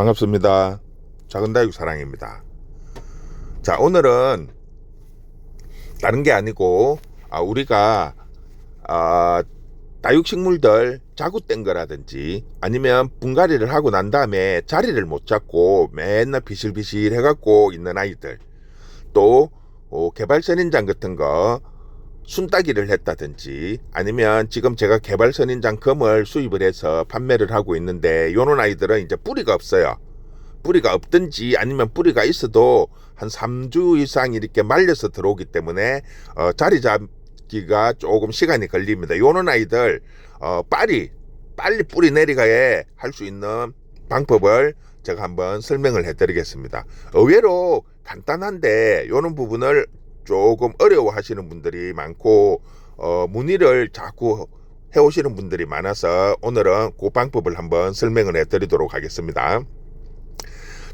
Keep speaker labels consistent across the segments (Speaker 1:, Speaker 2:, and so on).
Speaker 1: 반갑습니다. 작은다육 사랑입니다. 자, 오늘은 다른 게 아니고 우리가 다육식물들 자구뗀 거라든지 아니면 분갈이를 하고 난 다음에 자리를 못 잡고 맨날 비실비실 해갖고 있는 아이들, 또 개발선인장 같은 거 순따기를 했다든지 아니면 지금 제가 개발선인장 금을 수입을 해서 판매를 하고 있는데, 요런 아이들은 이제 뿌리가 없어요. 뿌리가 없든지 아니면 뿌리가 있어도 한 3주 이상 이렇게 말려서 들어오기 때문에 자리 잡기가 조금 시간이 걸립니다. 요런 아이들 빨리 뿌리 내리가에 할 수 있는 방법을 제가 한번 설명을 해 드리겠습니다. 의외로 간단한데 요런 부분을 조금 어려워 하시는 분들이 많고 문의를 자꾸 해오시는 분들이 많아서 오늘은 그 방법을 한번 설명을 해 드리도록 하겠습니다.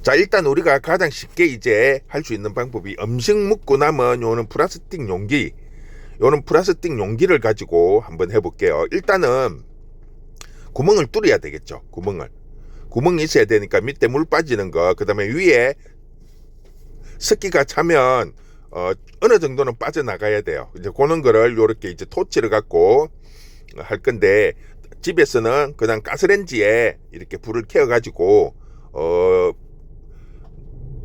Speaker 1: 자, 일단 우리가 가장 쉽게 이제 할 수 있는 방법이, 음식 묻고 남은 요는 플라스틱 용기, 요는 플라스틱 용기를 가지고 한번 해볼게요. 일단은 구멍을 뚫어야 되겠죠. 구멍이 있어야 되니까 밑에 물 빠지는 거, 그 다음에 위에 습기가 차면 어느 정도는 빠져나가야 돼요. 이제 그런 거를 요렇게 이제 토치를 갖고 할 건데, 집에서는 그냥 가스레인지에 이렇게 불을 켜어 가지고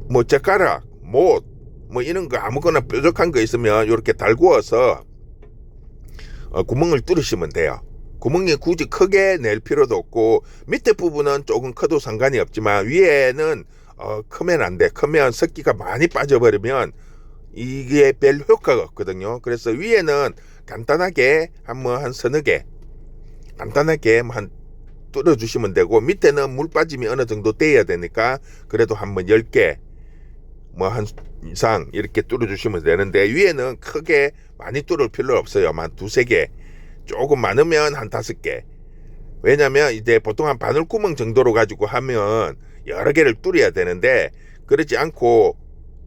Speaker 1: 뭐 젓가락, 못, 뭐 이런 거 아무거나 뾰족한 거 있으면 이렇게 달구어서 구멍을 뚫으시면 돼요. 구멍이 굳이 크게 낼 필요도 없고, 밑에 부분은 조금 커도 상관이 없지만 위에는 크면 안 돼. 크면 습기가 많이 빠져버리면 이게 별 효과가 없거든요. 그래서 위에는 간단하게 한 서너 개 간단하게 한 뚫어 주시면 되고, 밑에는 물 빠짐이 어느 정도 돼야 되니까 그래도 한번 10개 뭐 한 이상 이렇게 뚫어 주시면 되는데, 위에는 크게 많이 뚫을 필요 없어요. 한 두세 개, 조금 많으면 한 5개. 왜냐면 이제 보통 한 바늘구멍 정도로 가지고 하면 여러 개를 뚫어야 되는데, 그러지 않고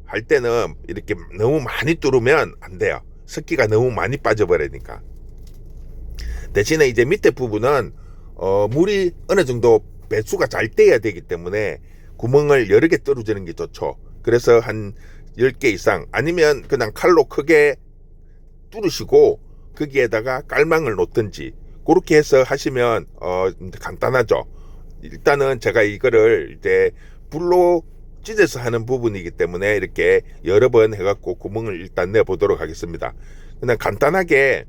Speaker 1: 할 때는 이렇게 너무 많이 뚫으면 안 돼요. 습기가 너무 많이 빠져버리니까. 대신에 이제 밑에 부분은 물이 어느 정도 배수가 잘 돼야 되기 때문에 구멍을 여러 개 뚫어주는 게 좋죠. 그래서 한 10개 이상, 아니면 그냥 칼로 크게 뚫으시고 거기에다가 깔망을 놓든지 그렇게 해서 하시면 간단하죠. 일단은 제가 이거를 이제 불로 찢어서 하는 부분이기 때문에 이렇게 여러 번 해갖고 구멍을 일단 내보도록 하겠습니다. 그냥 간단하게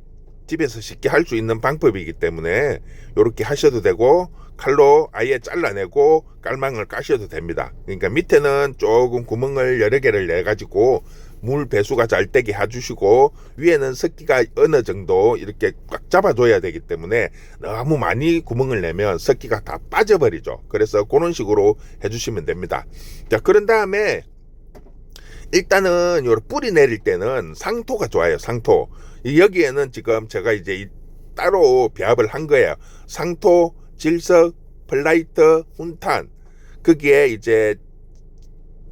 Speaker 1: 집에서 쉽게 할 수 있는 방법이기 때문에 이렇게 하셔도 되고, 칼로 아예 잘라내고 깔망을 까셔도 됩니다. 그러니까 밑에는 조금 구멍을 여러 개를 내 가지고 물 배수가 잘 되게 해주시고, 위에는 습기가 어느 정도 이렇게 꽉 잡아줘야 되기 때문에 너무 많이 구멍을 내면 습기가 다 빠져버리죠. 그래서 그런 식으로 해주시면 됩니다. 자, 그런 다음에 일단은 요 뿌리 내릴 때는 상토가 좋아요. 상토. 여기에는 지금 제가 이제 따로 배합을 한 거예요. 상토, 질석, 플라이트, 훈탄. 거기에 이제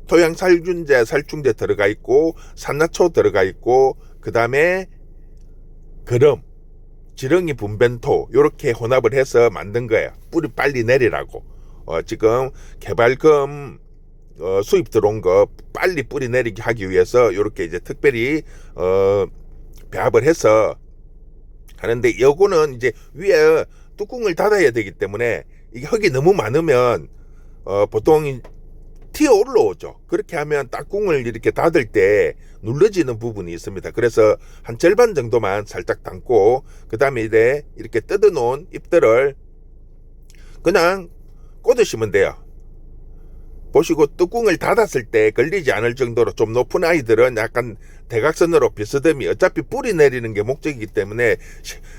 Speaker 1: 토양살균제, 살충제 들어가 있고, 산나초 들어가 있고, 그 다음에 거름, 지렁이 분변토, 요렇게 혼합을 해서 만든 거예요. 뿌리 빨리 내리라고. 지금 개발금 수입 들어온 거 빨리 뿌리 내리게 하기 위해서 요렇게 이제 특별히 배합을 해서 하는데, 요거는 이제 위에 뚜껑을 닫아야 되기 때문에 이게 흙이 너무 많으면 보통 튀어 올라오죠. 그렇게 하면 뚜껑을 이렇게 닫을 때 눌러지는 부분이 있습니다. 그래서 한 절반 정도만 살짝 담고, 그 다음에 이제 이렇게 뜯어 놓은 잎들을 그냥 꽂으시면 돼요. 보시고 뚜껑을 닫았을 때 걸리지 않을 정도로 좀 높은 아이들은 약간 대각선으로 비스듬히, 어차피 뿌리 내리는 게 목적이기 때문에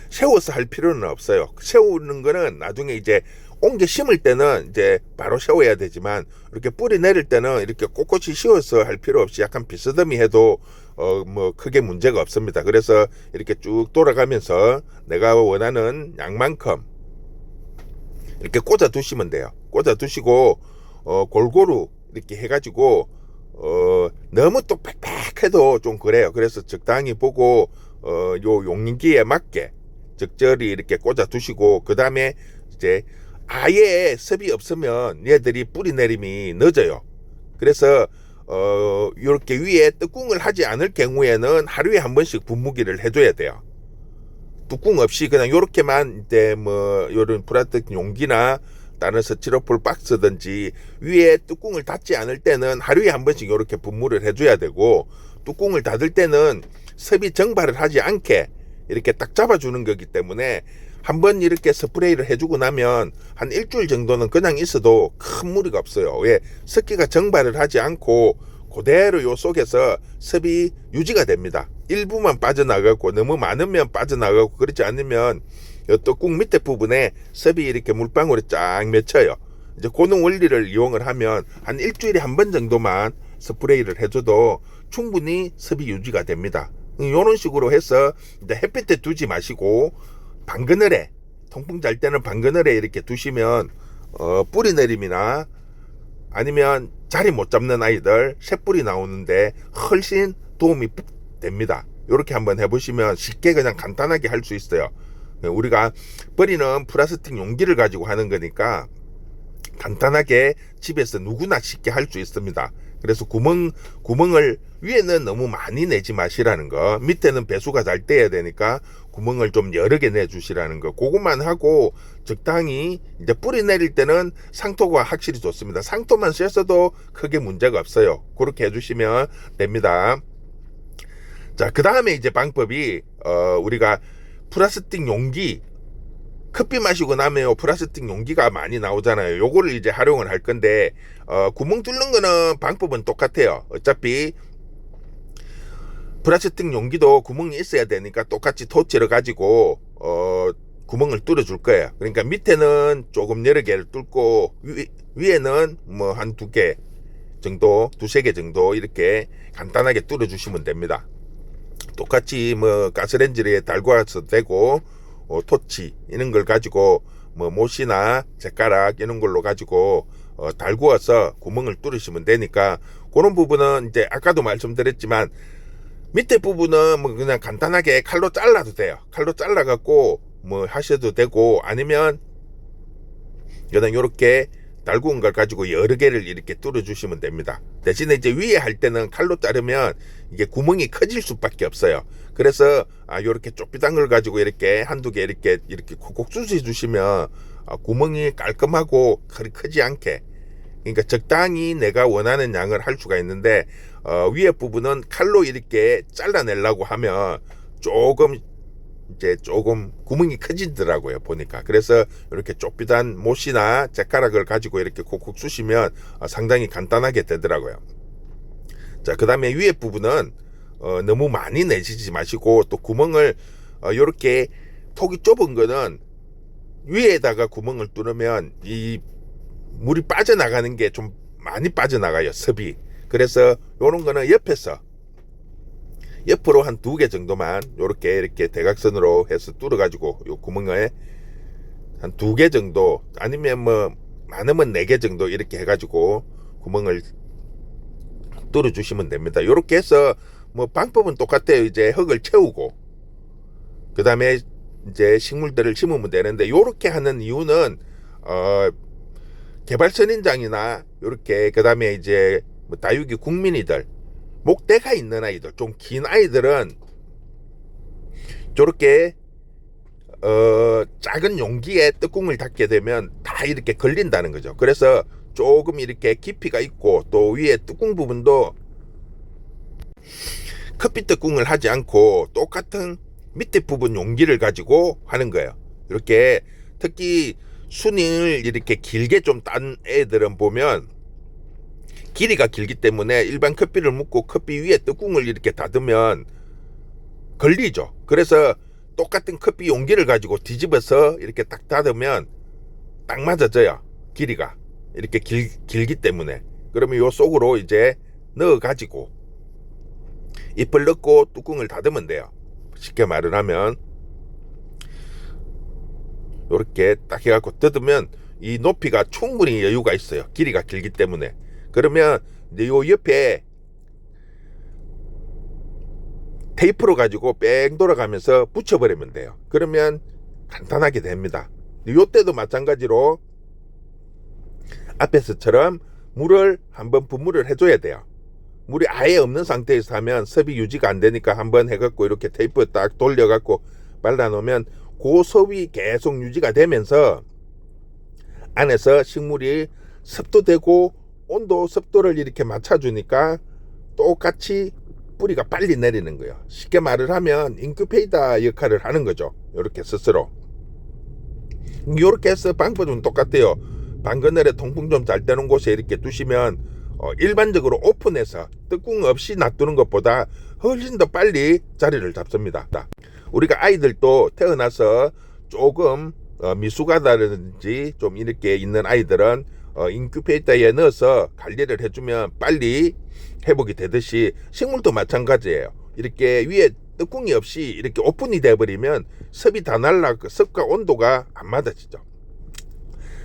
Speaker 1: 세워서 할 필요는 없어요. 세우는 거는 나중에 이제 옮겨 심을 때는 이제 바로 세워야 되지만, 이렇게 뿌리 내릴 때는 이렇게 꼿꼿이 씌워서 할 필요 없이 약간 비스듬히 해도 뭐 크게 문제가 없습니다. 그래서 이렇게 쭉 돌아가면서 내가 원하는 양만큼 이렇게 꽂아 두시면 돼요. 꽂아 두시고 골고루 이렇게 해가지고 너무 또 팩팩해도 좀 그래요. 그래서 적당히 보고 요 용기에 맞게 적절히 이렇게 꽂아 두시고, 그 다음에 이제 아예 습이 없으면 얘들이 뿌리 내림이 늦어요. 그래서 이렇게 위에 뚜껑을 하지 않을 경우에는 하루에 한 번씩 분무기를 해줘야 돼요. 뚜껑 없이 그냥 요렇게만 이제 뭐 요런 플라스틱 용기나 다른 스티로폴 박스든지 위에 뚜껑을 닫지 않을 때는 하루에 한 번씩 요렇게 분무를 해줘야 되고, 뚜껑을 닫을 때는 습이 정발을 하지 않게 이렇게 딱 잡아주는 거기 때문에 한번 이렇게 스프레이를 해주고 나면 한 일주일 정도는 그냥 있어도 큰 무리가 없어요. 왜? 습기가 정발을 하지 않고 그대로 요 속에서 습이 유지가 됩니다. 일부만 빠져나가고 너무 많으면 빠져나가고, 그렇지 않으면 요 뚜껑 밑에 부분에 습이 이렇게 물방울이 쫙 맺혀요. 이제 그런 원리를 이용을 하면 한 일주일에 한 번 정도만 스프레이를 해줘도 충분히 습이 유지가 됩니다. 이런 식으로 해서 이제 햇빛에 두지 마시고 방그늘에, 통풍 잘 때는 방그늘에 이렇게 두시면 뿌리 내림이나 아니면 자리 못 잡는 아이들 새뿌리 나오는데 훨씬 도움이 됩니다. 이렇게 한번 해보시면 쉽게 그냥 간단하게 할 수 있어요. 우리가 버리는 플라스틱 용기를 가지고 하는 거니까 간단하게 집에서 누구나 쉽게 할 수 있습니다. 그래서 구멍을 위에는 너무 많이 내지 마시라는 거, 밑에는 배수가 잘 돼야 되니까 구멍을 좀 여러 개 내주시라는 거, 그것만 하고 적당히 이제 뿌리 내릴 때는 상토가 확실히 좋습니다. 상토만 쓰셔도 크게 문제가 없어요. 그렇게 해주시면 됩니다. 자, 그 다음에 이제 방법이 우리가 플라스틱 용기, 커피 마시고 나면 플라스틱 용기가 많이 나오잖아요. 요거를 이제 활용을 할 건데 구멍 뚫는 거는 방법은 똑같아요. 어차피 플라스틱 용기도 구멍이 있어야 되니까 똑같이 토치를 가지고 구멍을 뚫어 줄 거예요. 그러니까 밑에는 조금 여러 개를 뚫고 위에는 뭐 한 두 개 정도, 두세 개 정도 이렇게 간단하게 뚫어 주시면 됩니다. 똑같이 뭐 가스레인지에 달고 와서 되고, 토치 이런 걸 가지고 뭐 못이나 젓가락 이런 걸로 가지고 달고 와서 구멍을 뚫으시면 되니까, 그런 부분은 이제 아까도 말씀드렸지만 밑에 부분은 뭐 그냥 간단하게 칼로 잘라도 돼요. 칼로 잘라 갖고 뭐 하셔도 되고, 아니면 그냥 이렇게 달고 온 걸 가지고 여러 개를 이렇게 뚫어 주시면 됩니다. 대신에 이제 위에 할 때는 칼로 자르면 이게 구멍이 커질 수밖에 없어요. 그래서 요렇게 좁비단 걸 가지고 이렇게 한두 개 이렇게 콕콕 쑤셔 주시면 구멍이 깔끔하고 크지 않게, 그러니까 적당히 내가 원하는 양을 할 수가 있는데, 위에 부분은 칼로 이렇게 잘라내려고 하면 조금 구멍이 커지더라고요, 보니까. 그래서 이렇게 좁비단 못이나 젓가락을 가지고 이렇게 콕콕 쑤시면 상당히 간단하게 되더라고요. 자, 그 다음에 위에 부분은 너무 많이 내시지 마시고, 또 구멍을 이렇게 톡이 좁은 거는 위에다가 구멍을 뚫으면 이 물이 빠져나가는 게 좀 많이 빠져나가요, 습이. 그래서 요런 거는 옆으로 한 두 개 정도만 이렇게 대각선으로 해서 뚫어 가지고 요 구멍에 한 두 개 정도, 아니면 뭐 많으면 네 개 정도 이렇게 해 가지고 구멍을 뚫어 주시면 됩니다. 이렇게 해서 뭐 방법은 똑같아요. 이제 흙을 채우고 그 다음에 이제 식물들을 심으면 되는데, 요렇게 하는 이유는 개발선인장이나 요렇게, 그 다음에 이제 뭐 다육이 국민이들, 목대가 있는 아이들, 좀 긴 아이들은 저렇게 작은 용기에 뚜껑을 닫게 되면 다 이렇게 걸린다는 거죠. 그래서 조금 이렇게 깊이가 있고, 또 위에 뚜껑 부분도 커피 뚜껑을 하지 않고 똑같은 밑에 부분 용기를 가지고 하는 거예요. 이렇게 특히 순을 이렇게 길게 좀 딴 애들은 보면 길이가 길기 때문에 일반 커피를 묻고 커피 위에 뚜껑을 이렇게 닫으면 걸리죠. 그래서 똑같은 커피 용기를 가지고 뒤집어서 이렇게 딱 닫으면 딱 맞아져요. 길이가 이렇게 길기 때문에. 그러면 요 속으로 이제 넣어 가지고 잎을 넣고 뚜껑을 닫으면 돼요. 쉽게 말을 하면 이렇게 딱 해갖고 뜯으면 이 높이가 충분히 여유가 있어요. 길이가 길기 때문에. 그러면 이제 요 옆에 테이프로 가지고 뺑 돌아가면서 붙여버리면 돼요. 그러면 간단하게 됩니다. 요 때도 마찬가지로 앞에서처럼 물을 한번 분무를 해줘야 돼요. 물이 아예 없는 상태에서 하면 섭이 유지가 안 되니까 한번 해갖고 이렇게 테이프 딱 돌려갖고 발라놓으면 그 섭이 계속 유지가 되면서 안에서 식물이 습도되고 온도 습도를 이렇게 맞춰주니까 똑같이 뿌리가 빨리 내리는 거예요. 쉽게 말을 하면 인큐베이터 역할을 하는 거죠. 이렇게 스스로. 이렇게 해서 방법은 똑같아요. 방그늘에 통풍 좀 잘 되는 곳에 이렇게 두시면 일반적으로 오픈해서 뚜껑 없이 놔두는 것보다 훨씬 더 빨리 자리를 잡습니다. 우리가 아이들도 태어나서 조금 미숙하다든지 좀 이렇게 있는 아이들은 인큐베이터에 넣어서 관리를 해주면 빨리 회복이 되듯이 식물도 마찬가지예요. 이렇게 위에 뚜껑이 없이 이렇게 오픈이 돼버리면 습이 다 날라 습과 온도가 안 맞아지죠.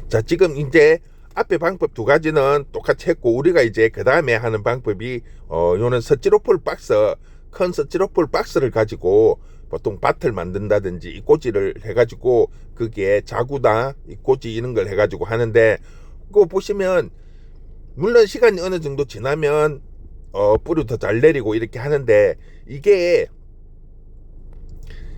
Speaker 1: 자, 지금 이제 앞에 방법 두 가지는 똑같이 했고, 우리가 이제 그 다음에 하는 방법이 요는 스티로폴 박스, 큰 스티로폴 박스를 가지고 보통 밭을 만든다든지 이 꽂이를 해가지고 그게 자구나 이 꽂이 이런 걸 해가지고 하는데, 그거 보시면 물론 시간이 어느 정도 지나면 뿌리도 잘 내리고 이렇게 하는데, 이게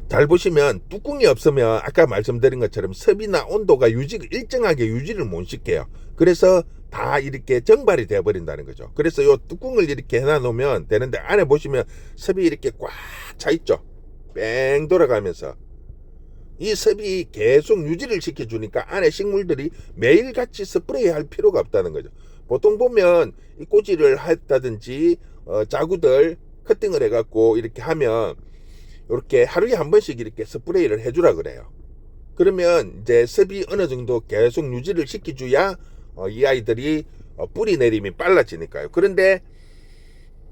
Speaker 1: 잘 보시면 뚜껑이 없으면 아까 말씀드린 것처럼 습이나 온도가 일정하게 유지를 못 시켜요. 그래서 다 이렇게 정발이 되어 버린다는 거죠. 그래서 요 뚜껑을 이렇게 해놔 놓으면 되는데, 안에 보시면 습이 이렇게 꽉 차 있죠. 뺑 돌아가면서 이 습이 계속 유지를 시켜주니까 안에 식물들이 매일같이 스프레이 할 필요가 없다는 거죠. 보통 보면 이 꽂이를 했다든지 자구들 커팅을 해갖고 이렇게 하면 이렇게 하루에 한 번씩 이렇게 스프레이를 해주라 그래요. 그러면 이제 습이 어느 정도 계속 유지를 시켜줘야 이 아이들이 뿌리 내림이 빨라지니까요. 그런데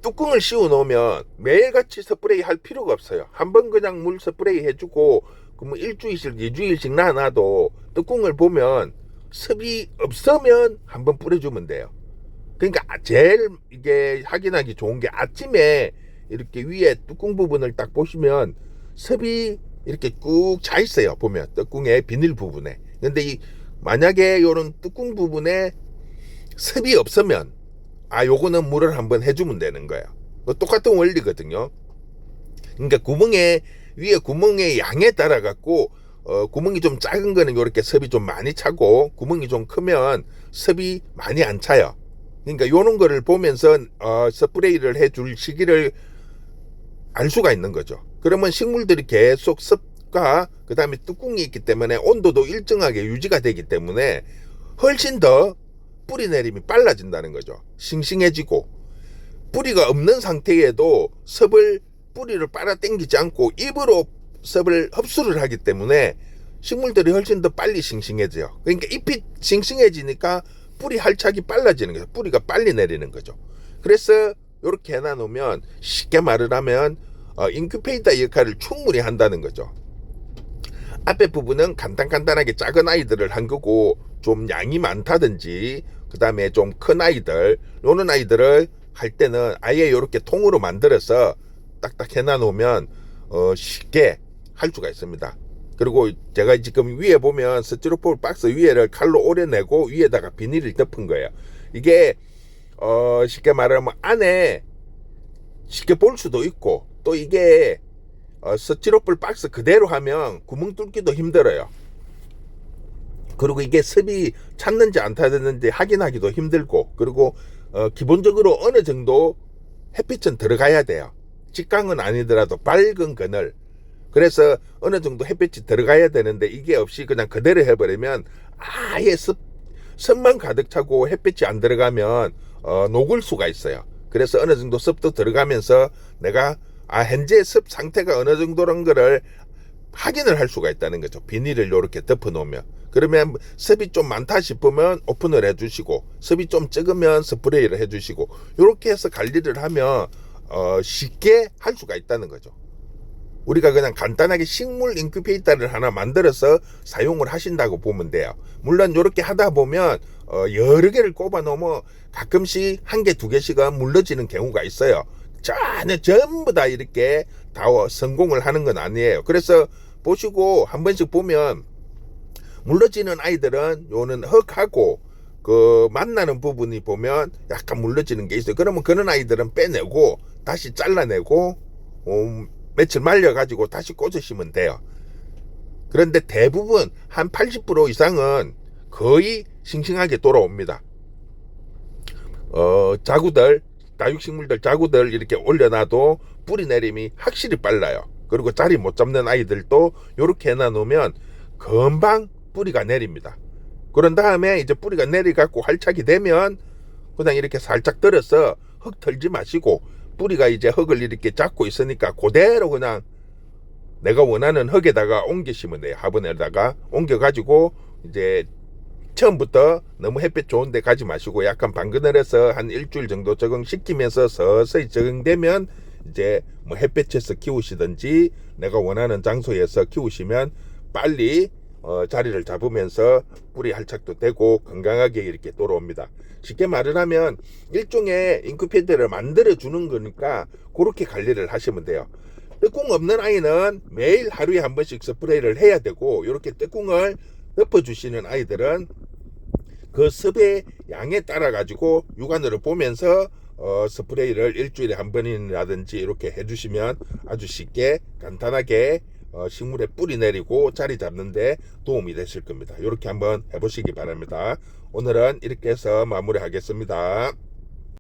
Speaker 1: 뚜껑을 씌워 놓으면 매일같이 스프레이 할 필요가 없어요. 한번 그냥 물 스프레이 해주고 그러면 일주일씩 2주일씩 놔놔도 뚜껑을 보면 습이 없으면 한번 뿌려주면 돼요. 그러니까 제일 이게 확인하기 좋은 게 아침에 이렇게 위에 뚜껑 부분을 딱 보시면 습이 이렇게 꾹 차 있어요. 보면 뚜껑의 비닐 부분에. 근데 이 만약에 요런 뚜껑 부분에 습이 없으면 요거는 물을 한번 해주면 되는 거예요. 똑같은 원리거든요. 그러니까 위에 구멍의 양에 따라 갖고 구멍이 좀 작은 거는 이렇게 습이 좀 많이 차고, 구멍이 좀 크면 습이 많이 안 차요. 그러니까 요런 거를 보면서 스프레이를 해줄 시기를 알 수가 있는 거죠. 그러면 식물들이 계속 습과 그 다음에 뚜껑이 있기 때문에 온도도 일정하게 유지가 되기 때문에 훨씬 더 뿌리 내림이 빨라진다는 거죠. 싱싱해지고, 뿌리가 없는 상태에도 습을 뿌리를 빨아당기지 않고 입으로 습을 흡수를 하기 때문에 식물들이 훨씬 더 빨리 싱싱해져요. 그러니까 잎이 싱싱해지니까 뿌리 활착이 빨라지는 거죠. 뿌리가 빨리 내리는 거죠. 그래서 이렇게 해놔놓으면 쉽게 말을 하면 인큐베이터 역할을 충분히 한다는 거죠. 앞에 부분은 간단하게 작은 아이들을 한 거고, 좀 양이 많다든지 그 다음에 좀 큰 아이들, 요런 아이들을 할 때는 아예 이렇게 통으로 만들어서 딱딱 해놔놓으면 쉽게 할 수가 있습니다. 그리고 제가 지금 위에 보면 스티로폴 박스 위에를 칼로 오려내고 위에다가 비닐을 덮은 거예요. 이게 쉽게 말하면 안에 쉽게 볼 수도 있고, 또 이게 스티로폴 박스 그대로 하면 구멍 뚫기도 힘들어요. 그리고 이게 습이 찼는지 안 찼는지 확인하기도 힘들고, 그리고 기본적으로 어느 정도 햇빛은 들어가야 돼요. 직광은 아니더라도 밝은 그늘. 그래서 어느 정도 햇빛이 들어가야 되는데, 이게 없이 그냥 그대로 해버리면 아예 습만 가득 차고 햇빛이 안 들어가면 녹을 수가 있어요. 그래서 어느 정도 습도 들어가면서 내가 현재 습 상태가 어느 정도란 거를 확인을 할 수가 있다는 거죠. 비닐을 이렇게 덮어 놓으면. 그러면 습이 좀 많다 싶으면 오픈을 해주시고, 습이 좀 적으면 스프레이를 해주시고, 이렇게 해서 관리를 하면 쉽게 할 수가 있다는 거죠. 우리가 그냥 간단하게 식물 인큐베이터를 하나 만들어서 사용을 하신다고 보면 돼요. 물론 이렇게 하다 보면 여러 개를 꼽아 놓으면 가끔씩 한 개, 두 개씩은 물러지는 경우가 있어요. 전부 다 이렇게 다 성공을 하는 건 아니에요. 그래서 보시고 한 번씩 보면 물러지는 아이들은 요는 흙하고 그 만나는 부분이 보면 약간 물러지는 게 있어요. 그러면 그런 아이들은 빼내고 다시 잘라내고 며칠 말려가지고 다시 꽂으시면 돼요. 그런데 대부분 한 80% 이상은 거의 싱싱하게 돌아옵니다. 자구들, 다육식물들 자구들 이렇게 올려놔도 뿌리 내림이 확실히 빨라요. 그리고 자리 못 잡는 아이들도 이렇게 해놔놓으면 금방 뿌리가 내립니다. 그런 다음에 이제 뿌리가 내려갖고 활착이 되면 그냥 이렇게 살짝 들어서 흙 털지 마시고, 뿌리가 이제 흙을 이렇게 잡고 있으니까 그대로 그냥 내가 원하는 흙에다가 옮기시면 돼요. 화분에다가 옮겨가지고 이제 처음부터 너무 햇빛 좋은 데 가지 마시고 약간 방그늘에서 한 일주일 정도 적응시키면서 서서히 적응되면 이제 뭐 햇볕에서 키우시든지 내가 원하는 장소에서 키우시면 빨리 자리를 잡으면서 뿌리 활착도 되고 건강하게 이렇게 돌아옵니다. 쉽게 말을 하면 일종의 인큐베이터를 만들어 주는 거니까 그렇게 관리를 하시면 돼요. 떡궁 없는 아이는 매일 하루에 한 번씩 스프레이를 해야 되고, 이렇게 떡궁을 덮어주시는 아이들은 그 습의 양에 따라 가지고 육안으로 보면서 스프레이를 일주일에 한 번이라든지 이렇게 해주시면 아주 쉽게 간단하게 식물에 뿌리 내리고 자리 잡는데 도움이 되실 겁니다. 이렇게 한번 해보시기 바랍니다. 오늘은 이렇게 해서 마무리하겠습니다.